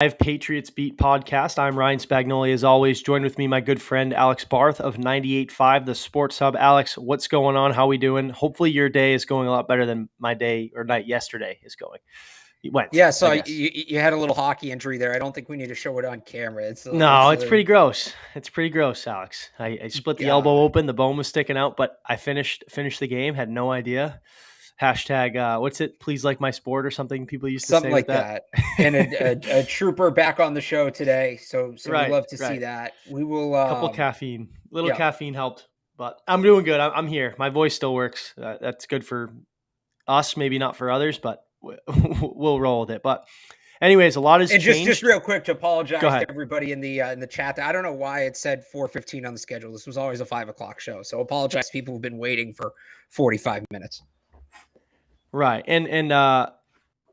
Live Patriots Beat podcast. I'm Ryan Spagnoli. As always, joined with me my good friend Alex Barth of 98.5 The Sports Hub. Alex, what's going on? How we doing? Hopefully your day is going a lot better than my day or night yesterday is going. It went. Yeah, so I guess. you had a little hockey injury there. I don't think we need to show it on camera. It's pretty gross. It's pretty gross, Alex. I split the elbow open. The bone was sticking out, but I finished the game. Had no idea. Hashtag, what's it? Please like my sport or something people used to something say like with that. And a trooper back on the show today. So Right, we love to see that. We will couple caffeine, caffeine helped, but I'm doing good. I'm here. My voice still works. That's good for us, maybe not for others, but we'll roll with it. But anyways, a lot has changed. And just real quick to apologize to everybody in the chat. I don't know why it said 4:15 on the schedule. This was always a 5 o'clock show. So apologize to people who've been waiting for 45 minutes. Right. And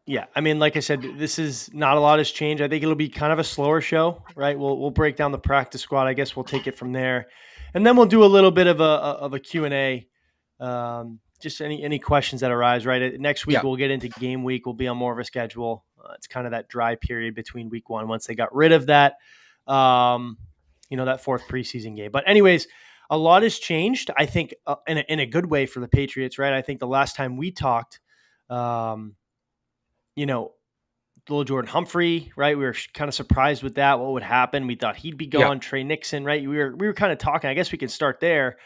yeah, I mean, like I said, this is not a lot has changed. I think it'll be kind of a slower show, right? We'll break down the practice squad. I guess we'll take it from there. And then we'll do a little bit of a Q&A. Just any questions that arise, right? Next week, we'll get into game week. We'll be on more of a schedule. It's kind of that dry period between week one once they got rid of that, that fourth preseason game. But anyways, a lot has changed, I think, in a good way for the Patriots, right? I think the last time we talked, little Jordan Humphrey, right? We were kind of surprised with that. What would happen? We thought he'd be gone. Yeah. Trey Nixon, right? We were kind of talking. I guess we can start there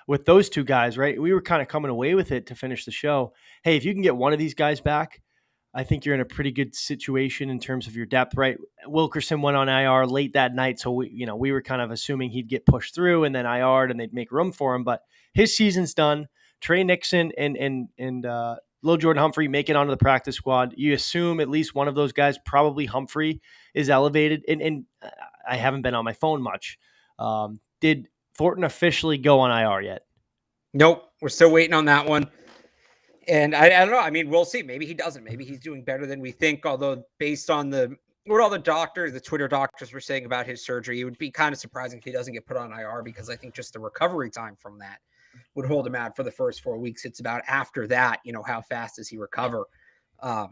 with those two guys, right? We were kind of coming away with it to finish the show. Hey, if you can get one of these guys back, I think you're in a pretty good situation in terms of your depth, right? Wilkerson went on IR late that night, so we were kind of assuming he'd get pushed through and then IR'd and they'd make room for him. But his season's done. Trey Nixon and Lil Jordan Humphrey make it onto the practice squad. You assume at least one of those guys, probably Humphrey, is elevated. And I haven't been on my phone much. Did Thornton officially go on IR yet? Nope. We're still waiting on that one. And I don't know. I mean, we'll see. Maybe he doesn't. Maybe he's doing better than we think. Although based on what all the doctors, the Twitter doctors were saying about his surgery, it would be kind of surprising if he doesn't get put on IR, because I think just the recovery time from that would hold him out for the first 4 weeks. It's about after that, how fast does he recover? I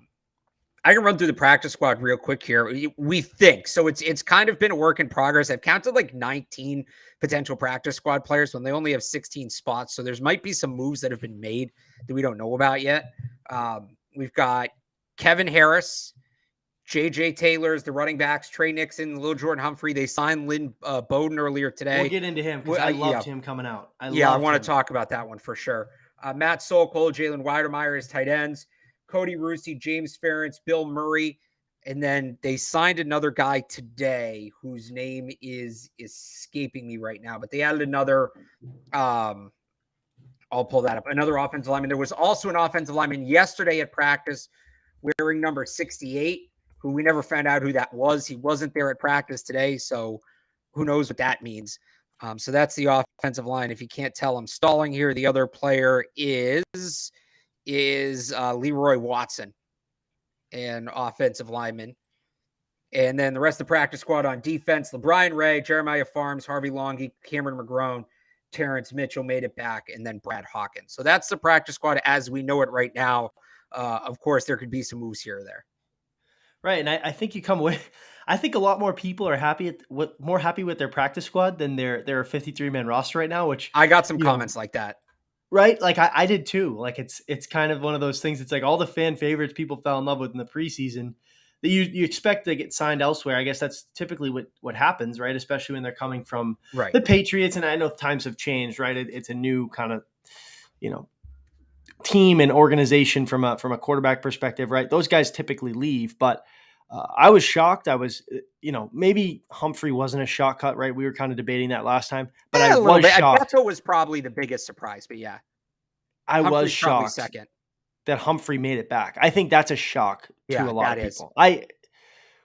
can run through the practice squad real quick here. We think so. It's kind of been a work in progress. I've counted like 19 potential practice squad players when they only have 16 spots. So there's might be some moves that have been made that we don't know about yet. We've got Kevin Harris, JJ Taylor's the running backs, Trey Nixon, Lil Jordan Humphrey. They signed LYNN BOWDEN earlier today. We'll get into him because I loved him coming out. I want to talk about that one for sure. Matt Sokol, Jalen Weidermeyer as tight ends, Cody Rusi, James Ferentz, Bill Murray. And then they signed another guy today whose name is escaping me right now, but they added another, I'll pull that up, another offensive lineman. There was also an offensive lineman yesterday at practice wearing number 68, who we never found out who that was. He wasn't there at practice today, so who knows what that means. So that's the offensive line. If you can't tell, I'm stalling here. The other player is Leroy Watson, an offensive lineman. And then the rest of the practice squad on defense, LeBron Ray, Jeremiah Farms, Harvey Longy, Cameron McGrone, Terrence Mitchell made it back, and then Brad Hawkins. So that's the practice squad as we know it right now. Of course, there could be some moves here or there. Right, and I think you come away. I think a lot more people are more happy with their practice squad than their 53-man roster right now. Which I got some comments like that. Right, like I did too. Like it's kind of one of those things. It's like all the fan favorites people fell in love with in the preseason that you expect to get signed elsewhere. I guess that's typically what happens, right? Especially when they're coming from the Patriots. And I know times have changed, right? It's a new kind of team and organization from a quarterback perspective, right? Those guys typically leave, but I was shocked. I was, maybe Humphrey wasn't a shot cut, right? We were kind of debating that last time, but I was shocked. Beto was probably the biggest surprise, but yeah, I was shocked second that Humphrey made it back. I think that's a shock to a lot of people.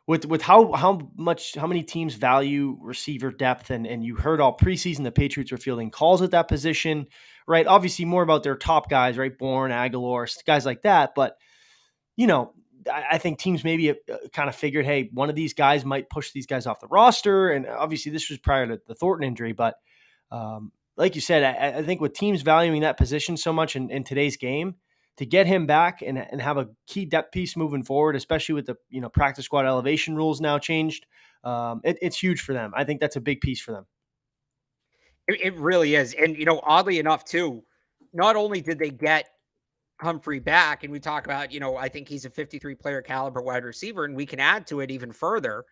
With how many teams value receiver depth, and you heard all preseason the Patriots were fielding calls at that position, right? Obviously more about their top guys, right? Bourne, Aguilar, guys like that, but I think teams maybe kind of figured, hey, one of these guys might push these guys off the roster. And obviously this was prior to the Thornton injury. But like you said, I think with teams valuing that position so much in today's game, to get him back and have a key depth piece moving forward, especially with the practice squad elevation rules now changed. It's huge for them. I think that's a big piece for them. It really is. And, oddly enough, too, not only did they get Humphrey back, and we talk about, I think he's a 53 player caliber wide receiver, and we can add to it even further.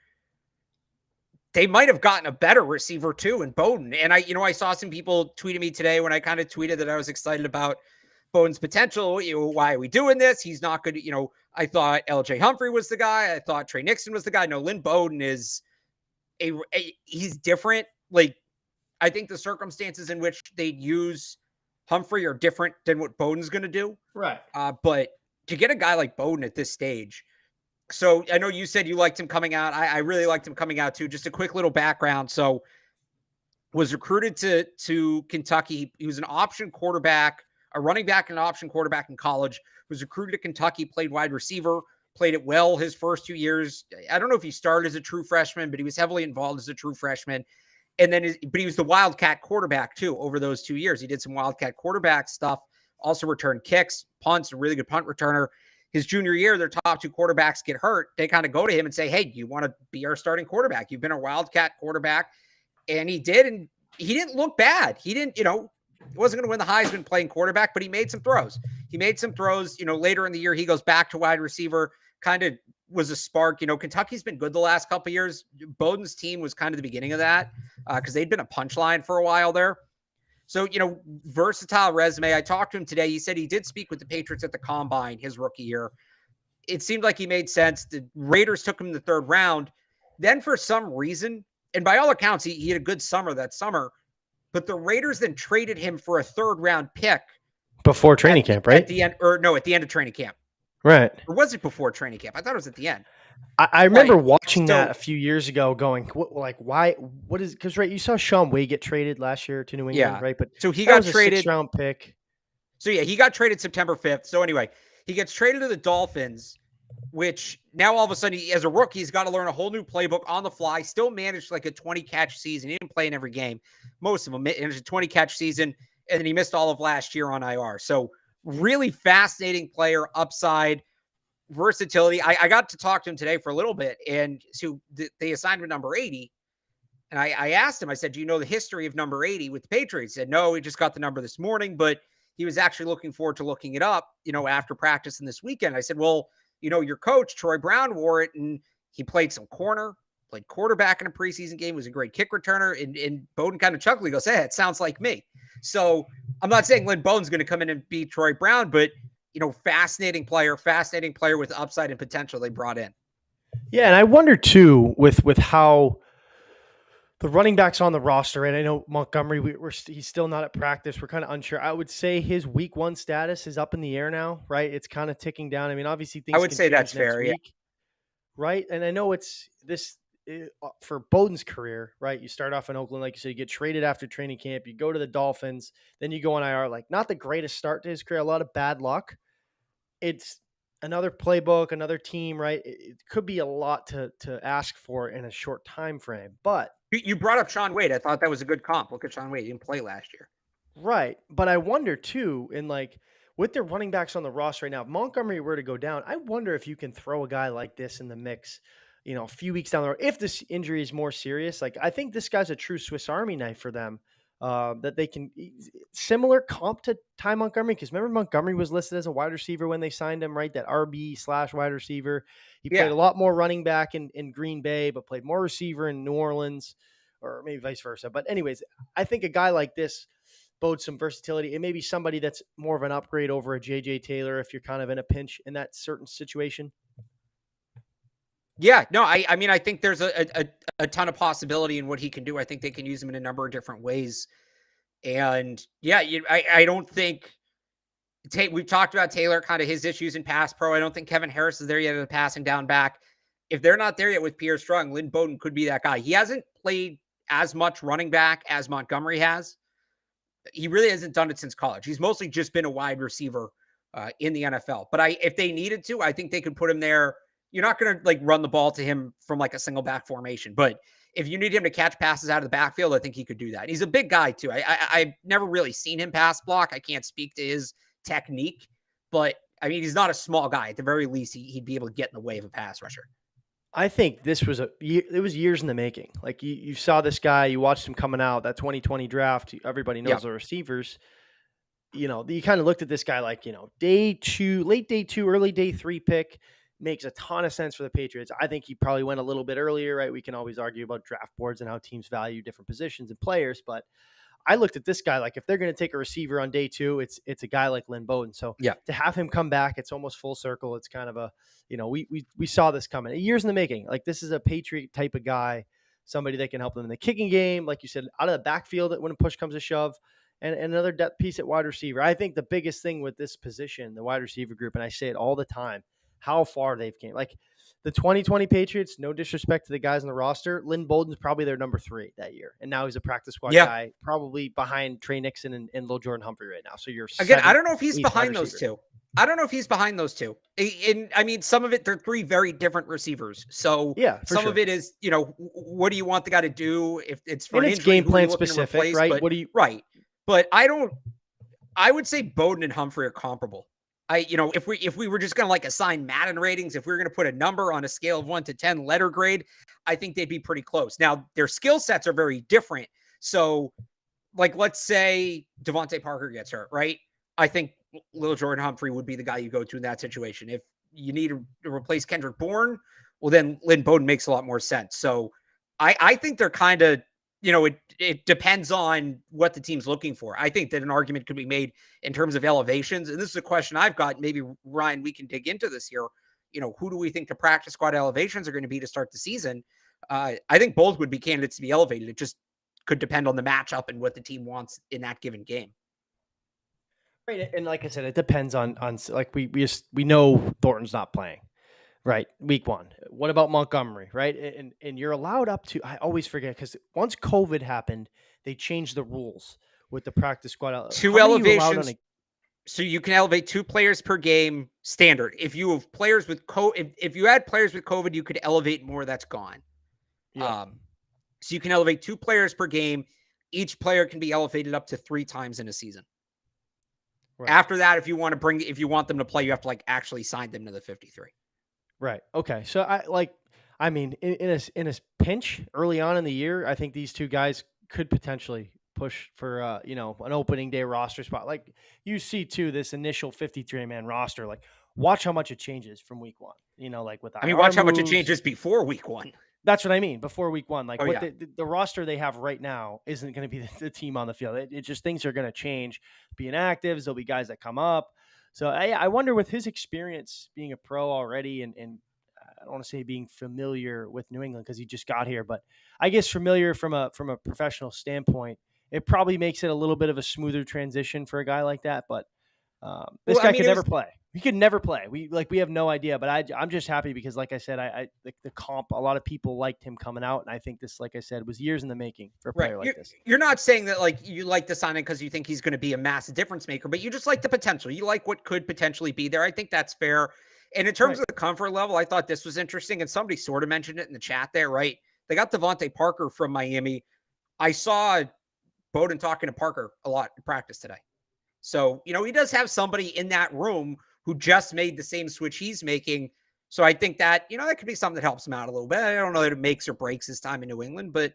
They might have gotten a better receiver too in BOWDEN. And I saw some people tweeting me today when I kind of tweeted that I was excited about BOWDEN's potential. Why are we doing this? He's not good. I thought LJ Humphrey was the guy. I thought Trey Nixon was the guy. No, LYNN BOWDEN is he's different. Like, I think the circumstances in which they'd use Humphrey are different than what BOWDEN's going to do. Right. But to get a guy like BOWDEN at this stage, so I know you said you liked him coming out. I really liked him coming out too. Just a quick little background. So was recruited to Kentucky. He was an option quarterback, a running back and an option quarterback in college. Was recruited to Kentucky, played wide receiver, played it well his first 2 years. I don't know if he started as a true freshman, but he was heavily involved as a true freshman. And then, but he was the Wildcat quarterback too over those 2 years. He did some Wildcat quarterback stuff, also returned kicks, punts, a really good punt returner. His junior year, their top two quarterbacks get hurt. They kind of go to him and say, hey, you want to be our starting quarterback? You've been a Wildcat quarterback. And he did, and he didn't look bad. He didn't, he wasn't going to win the Heisman playing quarterback, but he made some throws. Later in the year, he goes back to wide receiver, kind of was a spark. Kentucky's been good the last couple of years. BOWDEN's team was kind of the beginning of that because they'd been a punchline for a while there. So, versatile resume. I talked to him today. He said he did speak with the Patriots at the Combine his rookie year. It seemed like he made sense. The Raiders took him in the third round. Then for some reason, and by all accounts, he had a good summer that summer, but the Raiders then traded him for a third round pick. Before training camp, right? At the end of training camp. Right. Or was it before training camp? I thought it was at the end. I remember watching that a few years ago going, why, what is, because, right, you saw Sean Wade get traded last year to New England, right? But so he got traded. 6th-round pick. So, yeah, he got traded September 5th. So, anyway, he gets traded to the Dolphins, which now all of a sudden, as a rookie, he's got to learn a whole new playbook on the fly. Still managed like a 20-catch season. He didn't play in every game. Most of them managed a 20-catch season, and then he missed all of last year on IR. So, really fascinating player, upside, versatility. I got to talk to him today for a little bit, and so they assigned him number 80. And I asked him, I said, do you know the history of number 80 with the Patriots? He said, no, he just got the number this morning, but he was actually looking forward to looking it up, after practice and this weekend. I said, well, your coach, Troy Brown, wore it, and he played some corner, played quarterback in a preseason game, was a great kick returner, and BOWDEN kind of chuckled. He goes, hey, it sounds like me. So I'm not saying LYNN BOWDEN's going to come in and beat Troy Brown, but fascinating player with upside and potential they brought in. Yeah, and I wonder too with how the running backs on the roster, and I know Montgomery, he's still not at practice. We're kind of unsure. I would say his week 1 status is up in the air now, right? It's kind of ticking down. I mean, obviously things. I would say that's fair, yeah. Right, and I know it's this for BOWDEN's career, right? You start off in Oakland, like you said, you get traded after training camp, you go to the Dolphins, then you go on IR. Like, not the greatest start to his career, a lot of bad luck. It's another playbook, another team, right? It could be a lot to ask for in a short time frame. But you brought up Sean Wade. I thought that was a good comp. Look at Sean Wade. He didn't play last year. Right. But I wonder too, with their running backs on the roster right now, if Montgomery were to go down, I wonder if you can throw a guy like this in the mix, a few weeks down the road, if this injury is more serious. Like, I think this guy's a true Swiss Army knife for them. That they can similar comp to Ty Montgomery, because remember Montgomery was listed as a wide receiver when they signed him, right? That RB/wide receiver. He played a lot more running back in Green Bay, but played more receiver in New Orleans, or maybe vice versa. But anyways, I think a guy like this bodes some versatility. It may be somebody that's more of an upgrade over a JJ Taylor if you're kind of in a pinch in that certain situation. Yeah, no, I mean, I think there's a ton of possibility in what he can do. I think they can use him in a number of different ways. And yeah, I don't think we've talked about Taylor, kind of his issues in pass pro. I don't think Kevin Harris is there yet at the passing down back. If they're not there yet with Pierre Strong, LYNN BOWDEN could be that guy. He hasn't played as much running back as Montgomery has. He really hasn't done it since college. He's mostly just been a wide receiver in the NFL. But if they needed to, I think they could put him there. You're not going to run the ball to him from a single back formation, but if you need him to catch passes out of the backfield, I think he could do that. He's a big guy too. I've never really seen him pass block. I can't speak to his technique, but I mean, he's not a small guy. At the very least, he'd be able to get in the way of a pass rusher. I think this was it was years in the making. Like you saw this guy, you watched him coming out, that 2020 draft. Everybody knows Yeah. the receivers. You kind of looked at this guy like, day 2, late day 2, early day 3 pick makes a ton of sense for the Patriots. I think he probably went a little bit earlier, right? We can always argue about draft boards and how teams value different positions and players, but I looked at this guy like if they're going to take a receiver on day 2, it's a guy like LYNN BOWDEN. So Yeah. to have him come back, it's almost full circle. It's kind of a, we saw this coming years in the making. Like this is a Patriot type of guy, somebody that can help them in the kicking game, like you said, out of the backfield when push comes to shove, and another depth piece at wide receiver. I think the biggest thing with this position, the wide receiver group, and I say it all the time, how far they've came. Like the 2020 Patriots, no disrespect to the guys on the roster, LYNN BOWDEN's probably their number 3 that year. And now he's a practice squad guy, probably behind Trey Nixon and Lil Jordan Humphrey right now. So you're again, I don't know if he's behind those two. I don't know if he's behind those two. And I mean, some of it, they're 3 very different receivers. So yeah, some of it is, what do you want the guy to do if it's for and an it's injury, game plan specific, right? But, what do you But I would say BOWDEN and Humphrey are comparable. If we were just going to like assign Madden ratings, if we were going to put a number on a scale of 1 to 10 letter grade, I think they'd be pretty close. Now, their skill sets are very different. So, like, let's say Devontae Parker gets hurt, right? I think Lil Jordan Humphrey would be the guy you go to in that situation. If you need to replace Kendrick Bourne, well, then LYNN BOWDEN makes a lot more sense. So, I think they're kind of, it depends on what the team's looking for. I think that an argument could be made in terms of elevations. And this is a question I've got. Maybe, Ryan, we can dig into this here. Who do we think the practice squad elevations are going to be to start the season? I think both would be candidates to be elevated. It just could depend on the matchup and what the team wants in that given game. Right. And like I said, it depends on like we know Thornton's not playing. Right. Week 1. What about Montgomery? Right. And you're allowed up to, I always forget, because once COVID happened, they changed the rules with the practice squad. 2 elevations. So you can elevate 2 players per game standard. If you have players with if you add players with COVID, you could elevate more. That's gone. Yeah. So you can elevate 2 players per game. Each player can be elevated up to 3 times in a season. Right. After that, if you want them to play, you have to like actually sign them to the 53. Right. Okay. So in a pinch early on in the year, I think these 2 guys could potentially push for an opening day roster spot. Like you see too, this initial 53-man roster. Like watch how much it changes from week 1. Like with watch how much it changes before week 1. That's what I mean. Before week 1, like the roster they have right now isn't going to be the team on the field. It just things are going to change. Being actives, there'll be guys that come up. So I wonder with his experience being a pro already, and I don't want to say being familiar with New England because he just got here, but I guess familiar from a professional standpoint, it probably makes it a little bit of a smoother transition for a guy like that. But this guy could never play. He could never play. We have no idea, but I'm just happy because, like I said, I the comp. A lot of people liked him coming out, and I think this, like I said, was years in the making for a player like this. You're not saying that like you like the signing because you think he's going to be a massive difference maker, but you just like the potential. You like what could potentially be there. I think that's fair. And in terms of the comfort level, I thought this was interesting, and somebody sort of mentioned it in the chat there, right? They got Devontae Parker from Miami. I saw BOWDEN talking to Parker a lot in practice today. So, he does have somebody in that room who just made the same switch he's making. So I think that, that could be something that helps him out a little bit. I don't know that it makes or breaks his time in New England, but,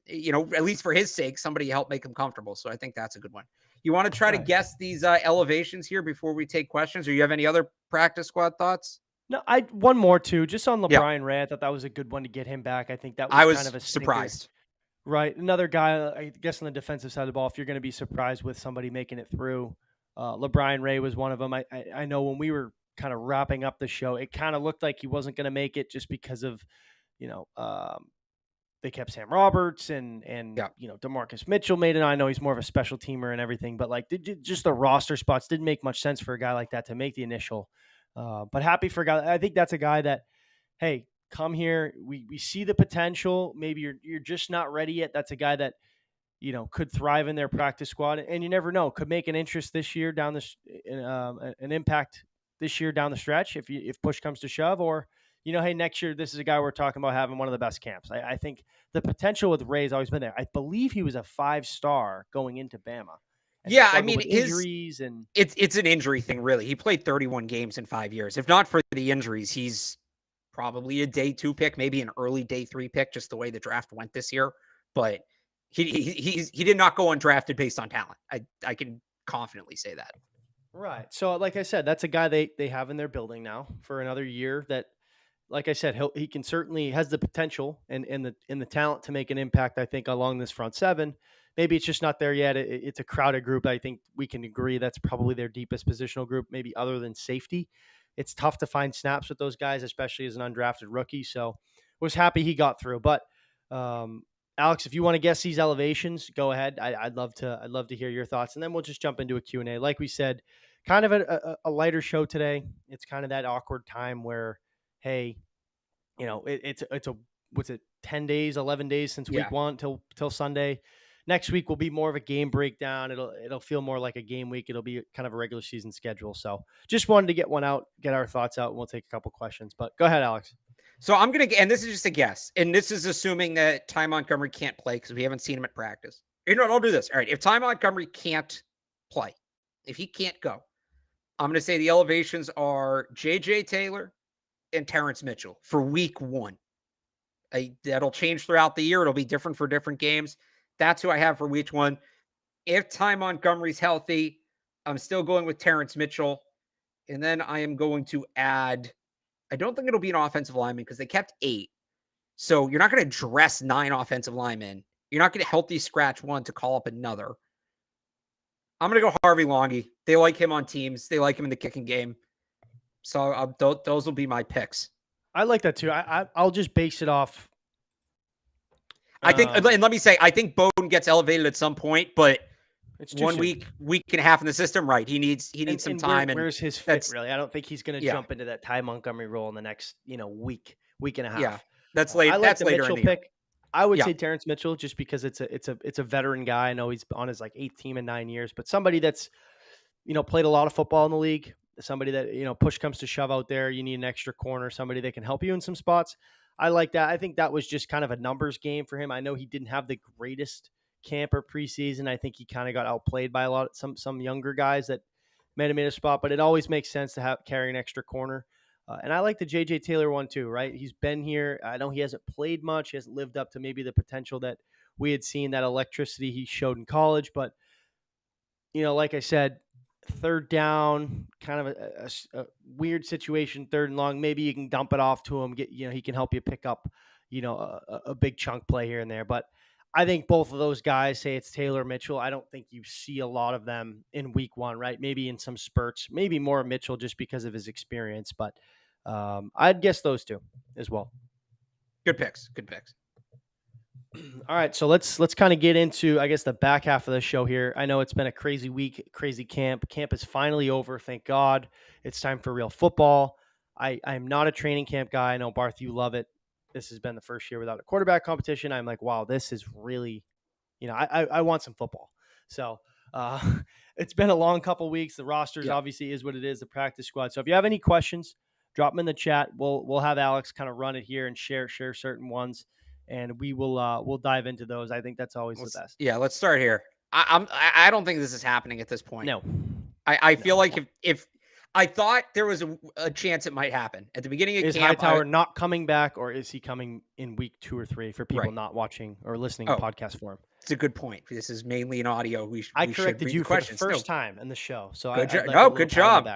at least for his sake, somebody help make him comfortable. So I think that's a good one. You want to try to guess these elevations here before we take questions, or you have any other practice squad thoughts? No, one more too, just on LeBron Ray. I thought that was a good one to get him back. I think that was kind of a surprised. Right. Another guy, I guess, on the defensive side of the ball, if you're going to be surprised with somebody making it through, LeBron Ray was one of them. I know when we were kind of wrapping up the show, it kind of looked like he wasn't going to make it just because of, they kept Sam Roberts and DeMarcus Mitchell made it. I know he's more of a special teamer and everything, but like just the roster spots didn't make much sense for a guy like that to make the initial. But happy for a guy. I think that's a guy that, hey, come here. We see the potential. Maybe you're just not ready yet. That's a guy that, could thrive in their practice squad, and you never know, could make an interest this year down this, an impact this year down the stretch if push comes to shove, or, hey, next year, this is a guy we're talking about having one of the best camps. I think the potential with Ray's always been there. I believe he was a 5-star going into Bama. Yeah, I struggled mean, with injuries and it's an injury thing, really. He played 31 games in 5 years. If not for the injuries, he's probably a day 2 pick, maybe an early day 3 pick, just the way the draft went this year. But he did not go undrafted based on talent. I can confidently say that. right. So like I said, that's a guy they have in their building now for another year that like I said, he can certainly has the potential and the talent to make an impact. I think along this front seven, maybe it's just not there yet. It's a crowded group. I think we can agree that's probably their deepest positional group, maybe other than safety. It's tough to find snaps with those guys, especially as an undrafted rookie. So was happy he got through. But um, Alex, if you want to guess these elevations, go ahead. I'd love to hear your thoughts, and then we'll just jump into a Q&A. Like we said, kind of a lighter show today. It's kind of that awkward time where, hey, it's a what's it 10 days 11 days since Yeah. week 1 till Sunday. Next week will be more of a game breakdown. It'll feel more like a game week. It'll be kind of a regular season schedule. So just wanted to get one out, get our thoughts out, and we'll take a couple questions. But go ahead, Alex. So I'm going to, and this is just a guess, and this is assuming that Ty Montgomery can't play because we haven't seen him at practice. You know what? I'll do this. All right. If Ty Montgomery can't play, if he can't go, I'm going to say the elevations are JJ Taylor and Terrence Mitchell for week 1. That'll change throughout the year. It'll be different for different games. That's who I have for week 1. If Ty Montgomery's healthy, I'm still going with Terrence Mitchell. And then I am going to add, I don't think it'll be an offensive lineman because they kept 8. So you're not going to dress 9 offensive linemen. You're not going to healthy scratch one to call up another. I'm going to go Harvey Longy. They like him on teams. They like him in the kicking game. So those will be my picks. I like that too. I'll just base it off. I think, and let me say, I think Bowden gets elevated at some point, but It's 1 soon. week and a half in the system, right? He needs some time. Where's his fit? Really, I don't think he's going to jump into that Ty Montgomery role in the next week and a half. Yeah, that's late. I like that's the later Mitchell in the pick. I would say Terrence Mitchell just because it's a veteran guy. I know he's on his 8th team in 9 years, but somebody that's played a lot of football in the league. Somebody that push comes to shove out there, you need an extra corner, somebody that can help you in some spots. I like that. I think that was just kind of a numbers game for him. I know he didn't have the greatest camp or preseason. I think he kind of got outplayed by some younger guys that made him in a spot, but it always makes sense to carry an extra corner. And I like the JJ Taylor one too, right? He's been here. I know he hasn't played much. He hasn't lived up to maybe the potential that we had seen, that electricity he showed in college. But, like I said, third down, kind of a weird situation, 3rd and long. Maybe you can dump it off to him. He can help you pick up, a big chunk play here and there. But I think both of those guys, say it's Taylor, Mitchell, I don't think you see a lot of them in week 1, right? Maybe in some spurts, maybe more Mitchell just because of his experience. But I'd guess those two as well. Good picks. All right, so let's kind of get into, I guess, the back half of the show here. I know it's been a crazy week, crazy camp. Camp is finally over, thank God. It's time for real football. I'm not a training camp guy. I know, Barth, you love it. This has been the first year without a quarterback competition. I'm like, wow, this is really, I want some football. So it's been a long couple weeks. The rosters obviously is what it is, the practice squad. So if you have any questions, drop them in the chat. We'll have Alex kind of run it here and share certain ones, and we'll dive into those. I think that's always the best. Yeah, let's start here. I don't think this is happening at this point. No, I feel like if I thought there was a chance it might happen at the beginning of is camp. Hightower not coming back, or is he coming in week 2 or 3 for people not watching or listening to podcast form? It's a good point. This is mainly an audio. I corrected you for the first time in the show, so good good job.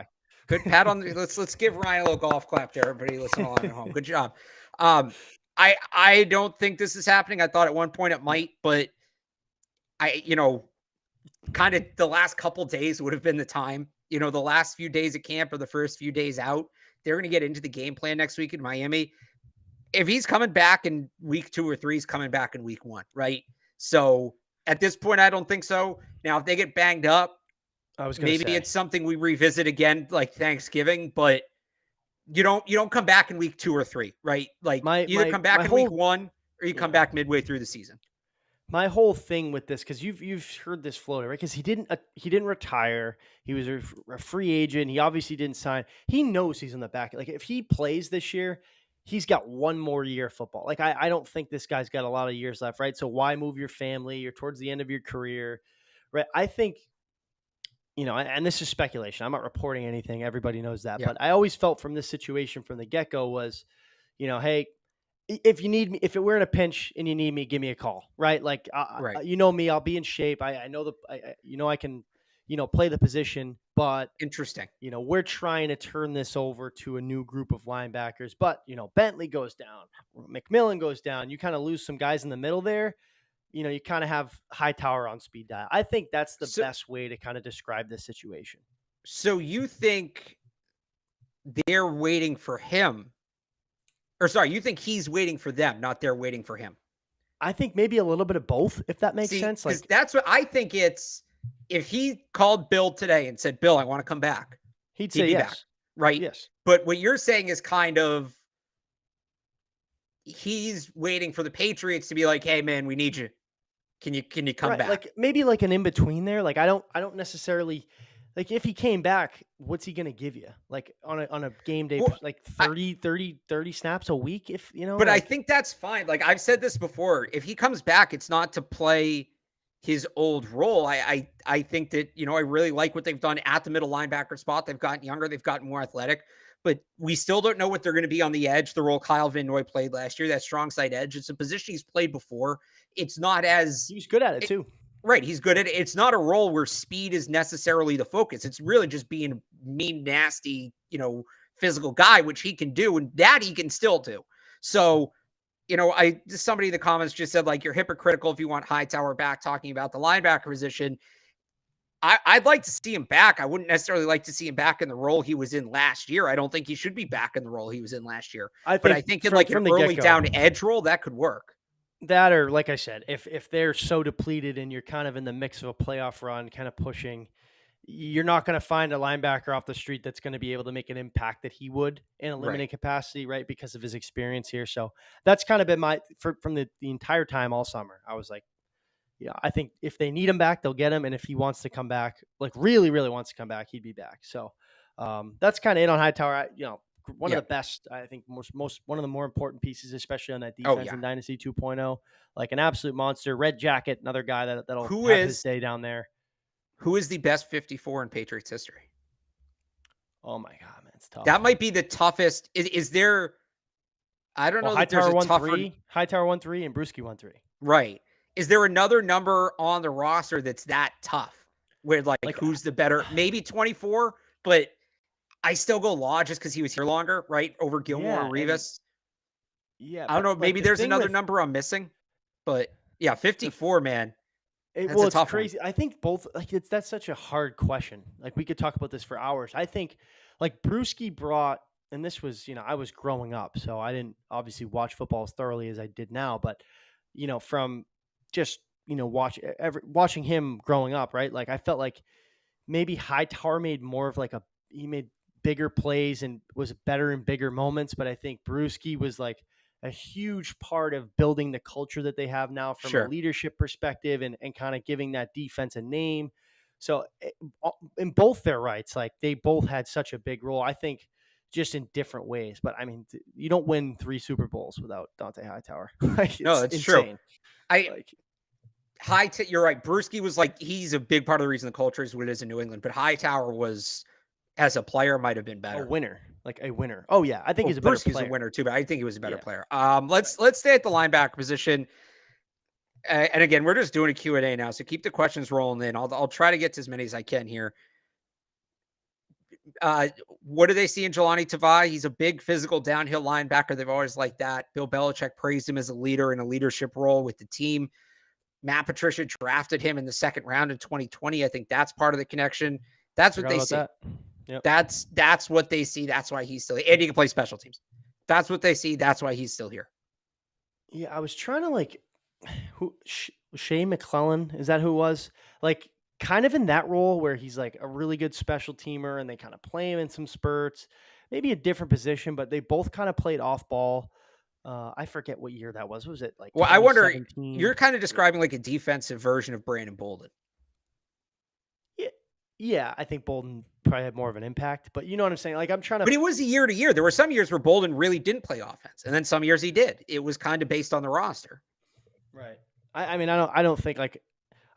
Good pat on the, let's give Ryan a little golf clap there. Everybody listening along at home. Good job. I don't think this is happening. I thought at one point it might, but kind of the last couple days would have been the time. The last few days at camp or the first few days out, they're going to get into the game plan next week in Miami. If he's coming back in week 2 or 3, he's coming back in week 1, right? So at this point, I don't think so. Now, if they get banged up, maybe it's something we revisit again, like Thanksgiving, but you don't come back in week 2 or 3, right? Like either come back in week 1 or you come back midway through the season. My whole thing with this, because you've heard this floated, right? Because he didn't retire. He was a free agent. He obviously didn't sign. He knows he's on the back. Like if he plays this year, he's got 1 more year of football. Like I don't think this guy's got a lot of years left, right? So why move your family? You're towards the end of your career, right? I think and this is speculation. I'm not reporting anything. Everybody knows that. Yeah. But I always felt from this situation from the get go was, hey, if you need me, if we're in a pinch and you need me, give me a call, right? Like, Right. me, I'll be in shape. I know I can, play the position, but Interesting. we're trying to turn this over to a new group of linebackers. But Bentley goes down, McMillan goes down. You kind of lose some guys in the middle there. You kind of have Hightower on speed dial. I think that's the So, best way to kind of describe this situation. so you think they're waiting for him, or sorry, you think he's waiting for them, not they're waiting for him? I think maybe a little bit of both, if that makes See, sense. because Like that's what I think. It's if he called Bill today and said, "Bill, I want to come back," he'd he'd say be back, yes, right? yes, But what you're saying is kind of he's waiting for the Patriots to be like, "Hey, man, we need you. Can you come right. back?" Like maybe like an in between there. Like I don't necessarily like if he came back, what's he gonna give you? Like on a game day, Well, like I, 30 snaps a week. If but I like think that's fine. Like I've said this before, if he comes back, it's not to play his old role. I think that, I really like what they've done at the middle linebacker spot. They've gotten younger, they've gotten more athletic, but we still don't know what they're going to be on the edge. The role Kyle Van Noy played last year, that strong side edge. It's a position he's played before. It's not as he was good at it it, too. right. He's good at it. It's not a role where speed is necessarily the focus. It's really just being a mean, nasty, physical guy, which he can do, and that he can still do. So, somebody in the comments just said, like, you're hypocritical if you want Hightower back, talking about the linebacker position. I'd like to see him back. I wouldn't necessarily like to see him back in the role he was in last year. I don't think he should be back in the role he was in last year. I But I think think in from like an from the get early go. down edge role, that could work. That or like I said, if they're so depleted and you're kind of in the mix of a playoff run, kind of pushing, you're not going to find a linebacker off the street that's going to be able to make an impact that he would in a Right. limited capacity, right? Because of his experience here. So that's kind of been from the entire time all summer. I was like, yeah, I think if they need him back, they'll get him. And if he wants to come back, like really, really wants to come back, he'd be back. So that's kind of it on Hightower. One of Yeah. the best, I think, most one of the more important pieces, especially on that Oh, defense yeah. in Dynasty 2.0. Like an absolute monster. Red Jacket, another guy that'll Who have his is day down there. who is the best 54 in Patriots history? Oh my god, man, it's tough. That might be the toughest. Is there? I don't Well, know that there's Hightower a won tougher. three, Hightower won three, and Brewski won three. Right. Is there another number on the roster that's that tough? Where like Like, who's the better? Maybe 24, but I still go Law just because he was here longer, right? Over Gilmore yeah, and and Rivas. yeah, I don't but know. like Maybe the there's thing another with number I'm missing, but yeah, the 54, man. That's well, a it's tough one. crazy. I think both like that's such a hard question. Like we could talk about this for hours. I think like Brewski brought, and this was I was growing up, so I didn't obviously watch football as thoroughly as I did now, but from just watching him growing up, right? Like I felt like maybe Hightower made more of like he made bigger plays and was better in bigger moments, but I think Brewski was like a huge part of building the culture that they have now from a Sure. leadership perspective and kind of giving that defense a name. So in both their rights, like they both had such a big role. I think just in different ways. But I mean, you don't win 3 Super Bowls without Dante Hightower. Like No, it's that's true. insane. I Like You're right. Brewski was like he's a big part of the reason the culture is what it is in New England, but Hightower was as a player might have been a better. winner, like a winner. Oh yeah, I think Well, he's a better Brewski's a player. winner too, but I think he was a better Yeah, player. right. Let's stay at the linebacker position. And again, we're just doing a Q&A now, so keep the questions rolling in. I'll try to get to as many as I can here. What do they see in Jelani Tavai? He's a big physical downhill linebacker. They've always liked that. Bill Belichick praised him as a leader in a leadership role with the team. Matt Patricia drafted him in the second round in 2020. I think that's part of the connection. That's what Forgot they about see. that. Yep. That's what they see. That's why he's still here. And he can play special teams. That's what they see. That's why he's still here. Yeah, I was trying to like Shea McClellan, is that who it was? Like kind of in that role where he's like a really good special teamer and they kind of play him in some spurts, maybe a different position, but they both kind of played off ball. I forget what year that was. What was it like Well, I wonder, 2017? you're kind of describing like a defensive version of Brandon Bolden. Yeah. Yeah, I think Bolden probably had more of an impact, but you know what I'm saying? Like I'm trying But to it was a year to year. There were some years where Bolden really didn't play offense, and then some years he did. It was kind of based on the roster. right. I mean I don't think like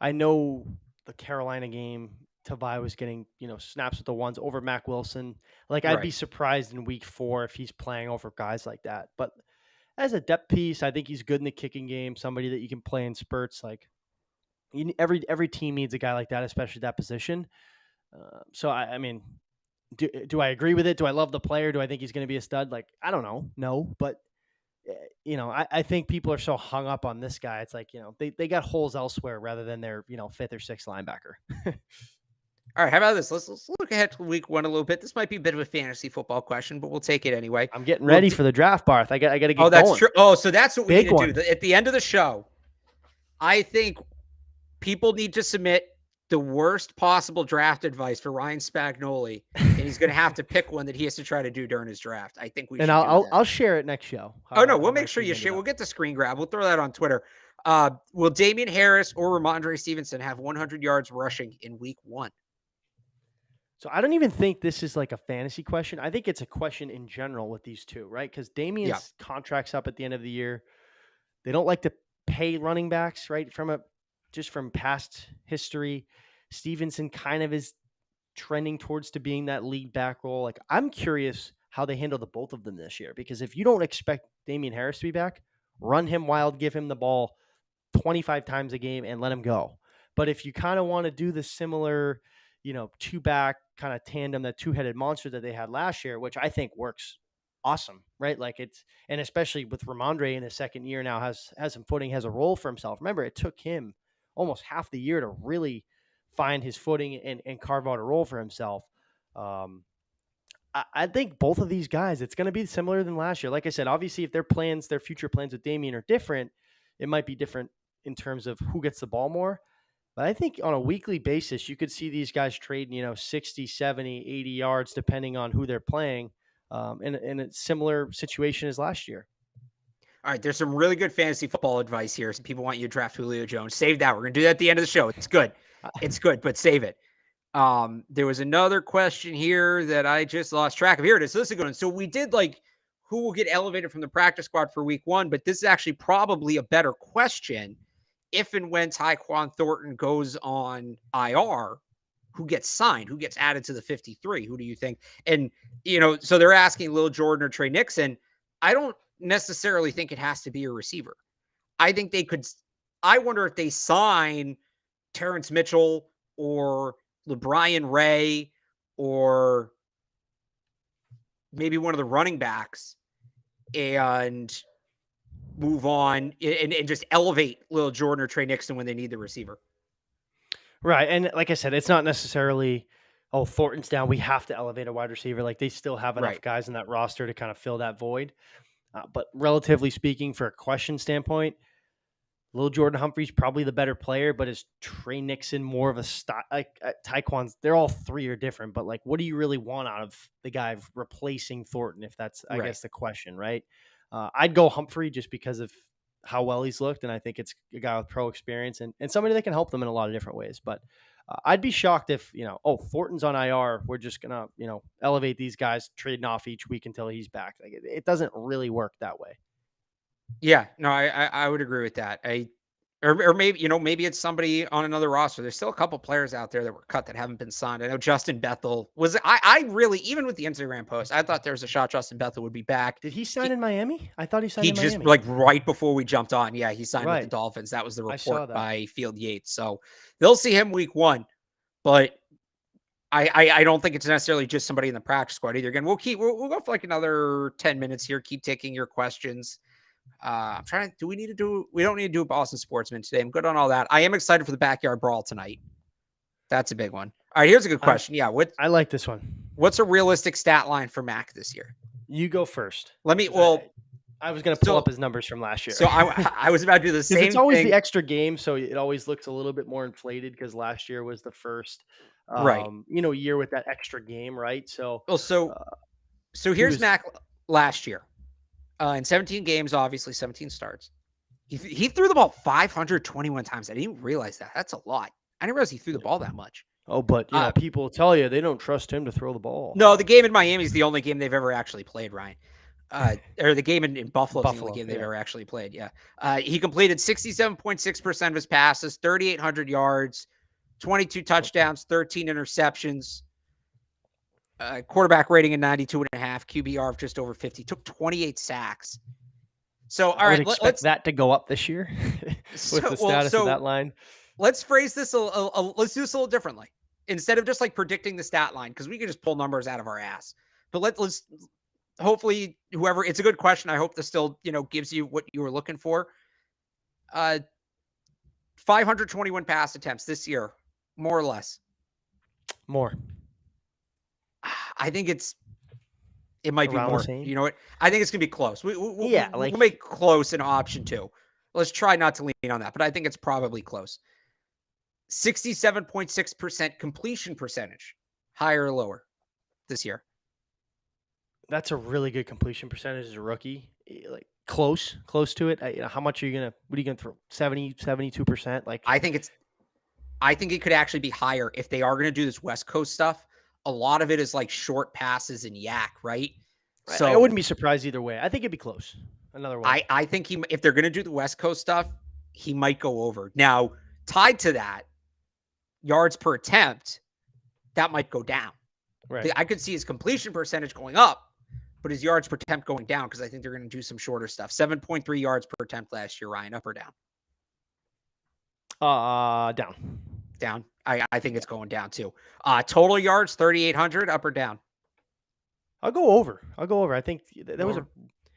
I know the Carolina game Tavai was getting, snaps with the ones over Mac Wilson. Like, I'd be Right. surprised in week 4 if he's playing over guys like that. But as a depth piece, I think he's good in the kicking game, somebody that you can play in spurts. Like, every team needs a guy like that, especially that position. So, I mean, do I agree with it? Do I love the player? Do I think he's going to be a stud? Like, I don't know. No, but I think people are so hung up on this guy. It's like, they got holes elsewhere rather than their, 5th or 6th linebacker. All right, how about this? Let's look ahead to week 1 a little bit. This might be a bit of a fantasy football question, but we'll take it anyway. I'm getting Well, ready for the draft, Barth. I got to get oh, that's going. true. Oh, so that's what we Big need to one. do. At the end of the show, I think people need to submit the worst possible draft advice for Ryan Spagnoli, and he's going to have to pick one that he has to try to do during his draft. I think we And should do that. I'll share it next show. Oh, no, we'll how my make sure team you ended share. up. We'll get the screen grab. We'll throw that on Twitter. Will Damian Harris or Ramondre Stevenson have 100 yards rushing in week 1? So I don't even think this is like a fantasy question. I think it's a question in general with these two, right? Because Damian's contract's up at the end of the year. They don't like to pay running backs, right? Just from past history. Stevenson kind of is trending towards to being that lead back role. Like, I'm curious how they handle the both of them this year, because if you don't expect Damian Harris to be back, run him wild, give him the ball 25 times a game and let him go. But if you kind of want to do the similar, two back kind of tandem, that two-headed monster that they had last year, which I think works awesome, right? Like, and especially with Ramondre in his second year now, has some footing, has a role for himself. Remember, it took him almost half the year to really find his footing and carve out a role for himself. I think both of these guys, it's going to be similar than last year. Like I said, obviously, if their future plans with Damian are different, it might be different in terms of who gets the ball more. But I think on a weekly basis, you could see these guys trading, 60, 70, 80 yards, depending on who they're playing, in a similar situation as last year. All right, there's some really good fantasy football advice here. Some people want you to draft Julio Jones. Save that. We're going to do that at the end of the show. It's good. It's good, but save it. There was another question here that I just lost track of. Here it is. So this is a good one. So we did who will get elevated from the practice squad for week 1, but this is actually probably a better question. If and when Tyquan Thornton goes on IR, who gets signed? Who gets added to the 53? Who do you think? And, so they're asking Lil Jordan or Trey Nixon. I don't necessarily think it has to be a receiver. I think I wonder if they sign Terrence Mitchell or LeBrian Ray or maybe one of the running backs and move on and just elevate Lil Jordan or Trey Nixon when they need the receiver. Right. And like I said, it's not necessarily, Thornton's down, we have to elevate a wide receiver. Like, they still have enough guys in that roster to kind of fill that void. But relatively speaking, for a question standpoint, Lil Jordan Humphrey's probably the better player, but is Trey Nixon more of a style? Like, Tyquan's, they're all three are different, but like, what do you really want out of the guy replacing Thornton? If that's, I guess, the question, right? I'd go Humphrey just because of how well he's looked, and I think it's a guy with pro experience and somebody that can help them in a lot of different ways. But I'd be shocked if, Thornton's on IR, we're just gonna, elevate these guys, trading off each week until he's back. Like, it doesn't really work that way. Yeah, no, I would agree with that. Or maybe, maybe it's somebody on another roster. There's still a couple players out there that were cut that haven't been signed. I know Justin Bethel was, I really, even with the Instagram post, I thought there was a shot Justin Bethel would be back. Did he sign in Miami? I thought he signed in Miami. He just right before we jumped on. Yeah, he signed with the Dolphins. That was the report by Field Yates. So they'll see him week 1, but I don't think it's necessarily just somebody in the practice squad either. Again, we'll go for another 10 minutes here. Keep taking your questions. I'm trying to, we don't need to do a Boston Sportsman today. I'm good on all that. I am excited for the backyard brawl tonight. That's a big one. All right, here's a good question. Yeah. I like this one. What's a realistic stat line for Mac this year? You go first. I was going to pull up his numbers from last year. So I was about to do the same thing. It's always the extra game, so it always looks a little bit more inflated because last year was the first, year with that extra game, right? So, so here's Mac last year. In 17 games, obviously 17 starts. He threw the ball 521 times. I didn't realize that. That's a lot. I didn't realize he threw the ball that much. Oh, but people tell you they don't trust him to throw the ball. No, the game in Miami is the only game they've ever actually played, Ryan. Or the game in Buffalo is the only game they've ever actually played. Yeah. He completed 67.6% of his passes, 3,800 yards, 22 touchdowns, 13 interceptions, quarterback rating of 92.5, QBR of just over 50, took 28 sacks. So, all I would right, expect that to go up this year with the status of that line. Let's phrase this let's do this a little differently. Instead of just like predicting the stat line, because we can just pull numbers out of our ass. But let's hopefully whoever, it's a good question. I hope this still, gives you what you were looking for. 521 pass attempts this year, more or less. More. I think it might be more. You know what? I think it's gonna be close. We'll make close an option 2. Let's try not to lean on that, but I think it's probably close. 67.6% completion percentage, higher or lower this year. That's a really good completion percentage as a rookie. Like close to it. How much are you gonna? What are you gonna throw? 70, 72%. Like I think it could actually be higher if they are gonna do this West Coast stuff. A lot of it is like short passes and yak, right? So I wouldn't be surprised either way. I think it'd be close. Another way. I think if they're gonna do the West Coast stuff, he might go over. Now, tied to that, yards per attempt, that might go down. Right. I could see his completion percentage going up, but his yards per attempt going down because I think they're going to do some shorter stuff. 7.3 yards per attempt last year, Ryan. Up or down? Down. Down. I think it's going down too. Total yards, 3,800. Up or down? I'll go over. I think that was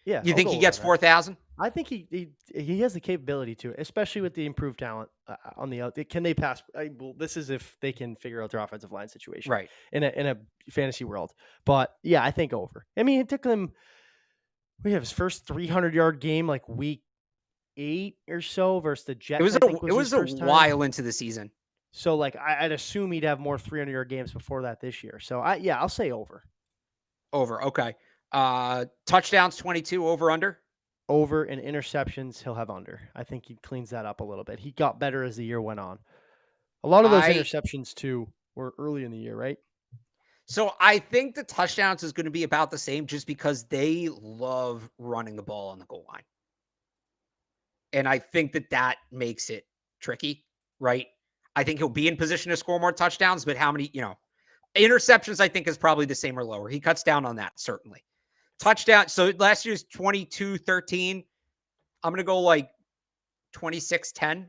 yeah. You think he gets 4,000? I think he has the capability to, especially with the improved talent on the out. Can they pass? Well, this is if they can figure out their offensive line situation, right? In a fantasy world, but yeah, I think over. I mean, it took them. We have his first 300-yard game like week 8 or so versus the Jets. It was a while into the season, so like I'd assume he'd have more 300-yard games before that this year. So I'll say over. Over, okay. Touchdowns 22, over under. Over, and interceptions he'll have under. I think he cleans that up a little bit. He got better as the year went on. A lot of those interceptions too were early in the year, right? So I think the touchdowns is going to be about the same just because they love running the ball on the goal line. And I think that makes it tricky, right? I think he'll be in position to score more touchdowns, but how many, interceptions I think is probably the same or lower. He cuts down on that, certainly. Touchdown. So last year's 22-13. I'm going to go like 26-10.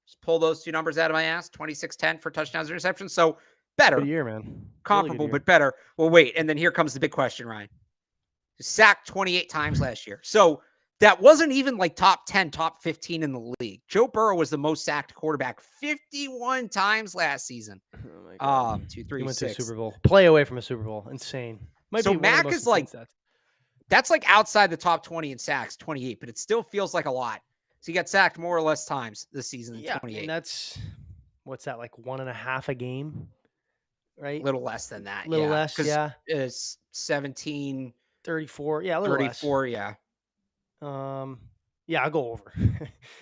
Just pull those two numbers out of my ass. 26-10 for touchdowns and interceptions. So better. Good year, man. Comparable, really but better. Well, wait. And then here comes the big question, Ryan. Sacked 28 times last year. So that wasn't even like top 10, top 15 in the league. Joe Burrow was the most sacked quarterback 51 times last season. Oh 2, 3, he went 6. to a Super Bowl. Play away from a Super Bowl. Insane. So Mac is like, that's like outside the top 20 in sacks, 28, but it still feels like a lot. So he got sacked more or less times this season than 28. And that's, what's that, like 1.5 a game, right? A little less than that. Less, yeah. It's 17. 34, yeah, a little 34, less. Yeah, I'll go over.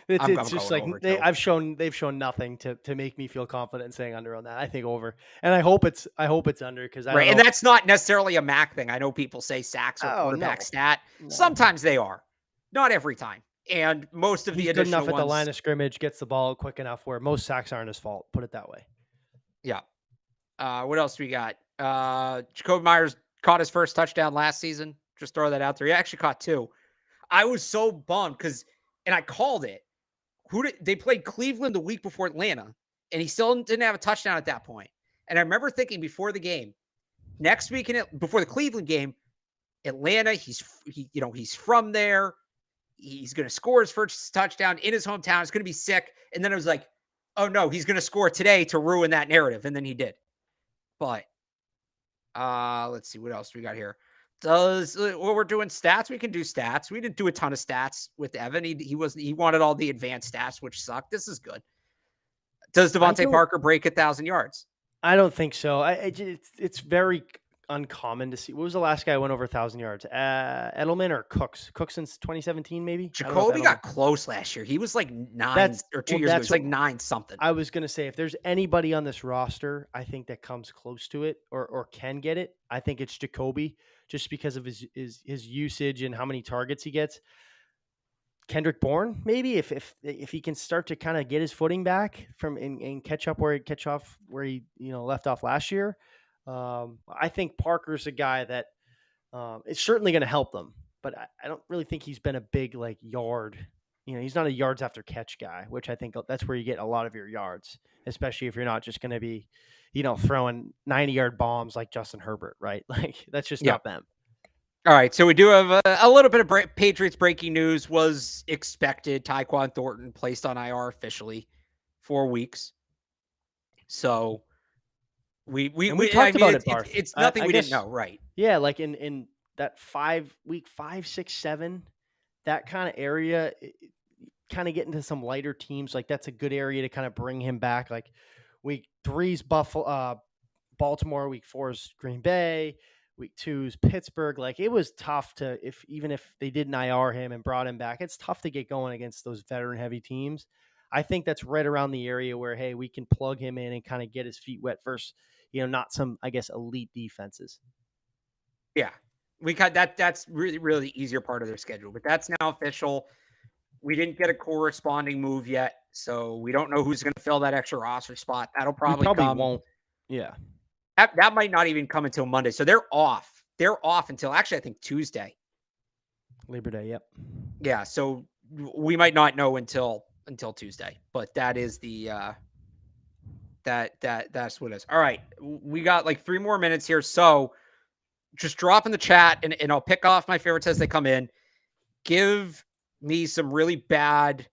it's just like they've shown nothing to make me feel confident in saying under on that. I think over, and I hope it's under because right. And that's not necessarily a Mac thing. I know people say sacks are quarterback stat. No. Sometimes they are, not every time. And most of the additional good enough ones, at the line of scrimmage, gets the ball quick enough where most sacks aren't his fault. Put it that way. Yeah. What else do we got? Jacoby Myers caught his first touchdown last season. Just throw that out there. He actually caught 2. I was so bummed and I called it. They played Cleveland the week before Atlanta, and he still didn't have a touchdown at that point. And I remember thinking before the game, next week before the Cleveland game, Atlanta, he's from there. He's going to score his first touchdown in his hometown. It's going to be sick. And then I was like, oh no, he's going to score today to ruin that narrative. And then he did. But let's see what else we got here. We're doing stats. We can do stats. We didn't do a ton of stats with Evan. He wanted all the advanced stats, which sucked. This is good. Does Devontae Parker break 1,000 yards? I don't think so. It's very uncommon to see. What was the last guy who went over 1,000 yards? Edelman or Cooks? Cooks since 2017, maybe. Jacoby got close last year. He was like 9 or 2 years ago. It's like 9 something. I was gonna say if there's anybody on this roster, I think that comes close to it or can get it. I think it's Jacoby, just because of his usage and how many targets he gets. Kendrick Bourne, maybe if he can start to kind of get his footing back from and catch off where he left off last year. I think Parker's a guy that it's certainly going to help them, but I don't really think he's been a big like yard. He's not a yards after catch guy, which I think that's where you get a lot of your yards, especially if you're not just going to be, throwing 90-yard bombs like Justin Herbert, right? Like that's just not them. All right, so we do have a little bit of Patriots breaking news. Was expected. Tyquan Thornton placed on IR officially, 4 weeks. So we talked about it, Barth. It's nothing I we guess, didn't know, right? Yeah, like in that week 5, 6, 7, that kind of area, kind of get into some lighter teams. Like that's a good area to kind of bring him back. Like week 3's Baltimore, week 4's Green Bay, week 2's Pittsburgh. Like it was tough to even if they didn't IR him and brought him back, it's tough to get going against those veteran heavy teams. I think that's right around the area where, hey, we can plug him in and kind of get his feet wet versus, not some, I guess, elite defenses. Yeah, we got that. That's really, really the easier part of their schedule, but that's now official. We didn't get a corresponding move yet, so we don't know who's going to fill that extra roster spot. That'll probably come. Won't. Yeah. That might not even come until Monday. So they're off. They're off until actually I think Tuesday. Labor Day. Yep. Yeah. So we might not know until Tuesday, but that is the that's what it is. All right. We got like 3 more minutes here. So just drop in the chat and I'll pick off my favorites as they come in. Give me some really bad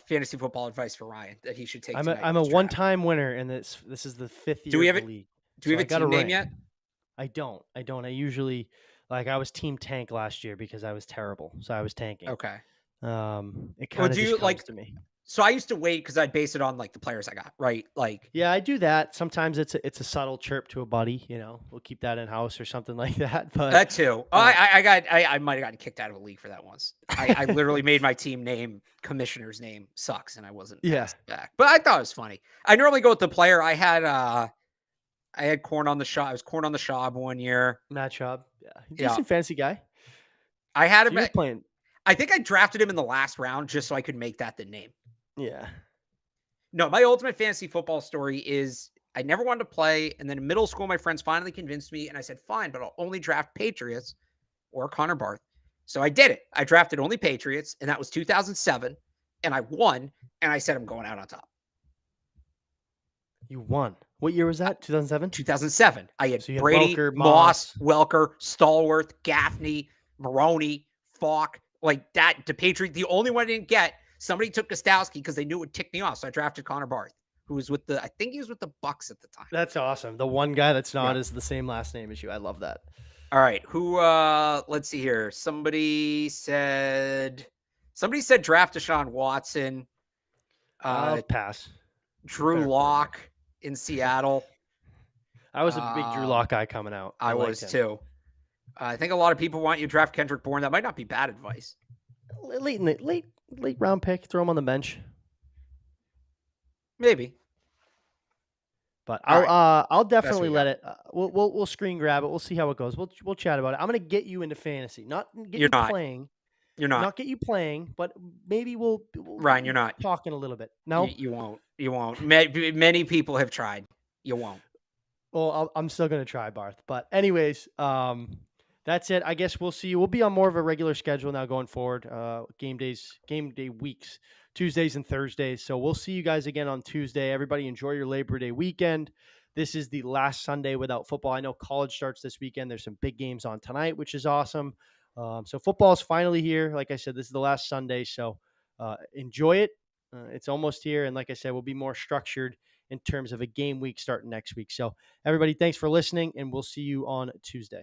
fantasy football advice for Ryan that he should take. I'm a one-time winner, and this is the 5th year of the league. Do we have a team name yet? I don't. I usually I was team tank last year because I was terrible, so I was tanking. Okay. It kind of just comes to me. So I used to wait because I'd base it on like the players I got, right? Like, yeah, I do that. Sometimes it's a subtle chirp to a buddy, we'll keep that in house or something like that. But that too. I might have gotten kicked out of a league for that once. I literally made my team name commissioner's name sucks, and I wasn't back. But I thought it was funny. I normally go with the player. I had Corn on the Shop. I was Corn on the Shop one year. Matt Schaub. Yeah, he's a decent fantasy guy. I had him playing. I think I drafted him in the last round just so I could make that the name. Yeah. No, my ultimate fantasy football story is I never wanted to play. And then in middle school, my friends finally convinced me. And I said, fine, but I'll only draft Patriots or Connor Barth. So I did it. I drafted only Patriots. And that was 2007. And I won. And I said, I'm going out on top. You won. What year was that? 2007? 2007. I had so Brady, Welker, Moss, Welker, Stallworth, Gaffney, Maroney, Falk. Like that, the Patriots, the only one I didn't get, somebody took Gostowski because they knew it would tick me off. So I drafted Connor Barth, who was I think he was with the Bucks at the time. That's awesome. The one guy that's not is the same last name as you. I love that. All right. Who, let's see here. Somebody said draft Deshaun Watson. I'll pass. Drew Lock in Seattle. I was a big Drew Lock guy coming out. I was too. I think a lot of people want you to draft Kendrick Bourne. That might not be bad advice. Late round pick. Throw him on the bench. Maybe. But I'll definitely let it. We'll screen grab it. We'll see how it goes. We'll chat about it. I'm gonna get you into fantasy, not get you playing. You're not get you playing, but maybe we'll Ryan, you're not talking a little bit. No, you won't. You won't. Many people have tried. You won't. Well, I'm still gonna try, Barth. But anyways, that's it. I guess we'll see you. We'll be on more of a regular schedule now going forward. Game day weeks, Tuesdays and Thursdays. So we'll see you guys again on Tuesday. Everybody enjoy your Labor Day weekend. This is the last Sunday without football. I know college starts this weekend. There's some big games on tonight, which is awesome. So football is finally here. Like I said, this is the last Sunday. So enjoy it. It's almost here. And like I said, we'll be more structured in terms of a game week starting next week. So everybody, thanks for listening, and we'll see you on Tuesday.